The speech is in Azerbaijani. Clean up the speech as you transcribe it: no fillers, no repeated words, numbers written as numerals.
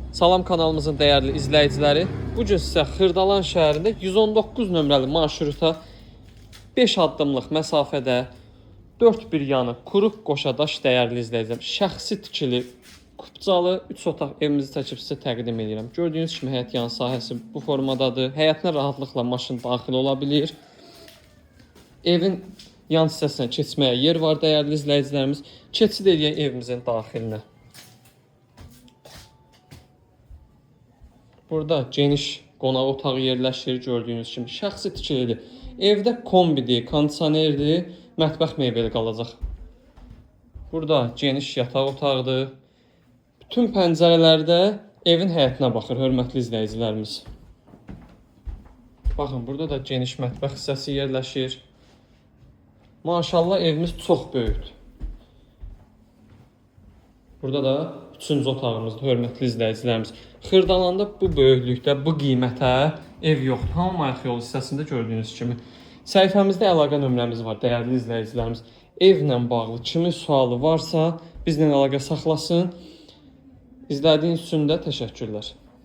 Salam kanalımızın dəyərli izləyiciləri. Bu gün sizə Xırdalan şəhərində 119 nömrəli marşruta 5 addımlıq məsafədə 4 bir yanı quruq qoşadaş dəyərli izləyicilər. Şəxsi tikili kupcalı 3 otaq evimizi çəkib sizə təqdim edirəm. Gördüyünüz kimi həyət yan sahəsi bu formadadır. Həyətinə rahatlıqla maşın daxil ola bilir. Evin yan hissəsinə keçməyə yer var dəyərli izləyicilərimiz. Keçid edək evimizin daxilinə. Burada geniş qonaq otağı yerləşir, gördüyünüz kimi şəxsi tikilidir. Evdə kombidir, kondisionerdir, mətbəx mebeli qalacaq. Burada geniş yataq otağıdır. Bütün pəncərələrdə evin həyətinə baxır, hörmətli izləyicilərimiz. Baxın, burada da geniş mətbəx hissəsi yerləşir. Maşallah evimiz çox böyükdür. Burada da 3-cü otağımızdır, hörmətli izləyicilərimiz. Xırdalanda bu böyüklükdə, bu qiymətə ev yoxdur. Hamımayaq yol hissəsində gördüyünüz kimi. Səhifəmizdə əlaqə nömrəmiz var, dəyərli izləyicilərimiz. Evlə bağlı kimin sualı varsa, bizlə əlaqə saxlasın. İzlədiyiniz üçün də təşəkkürlər.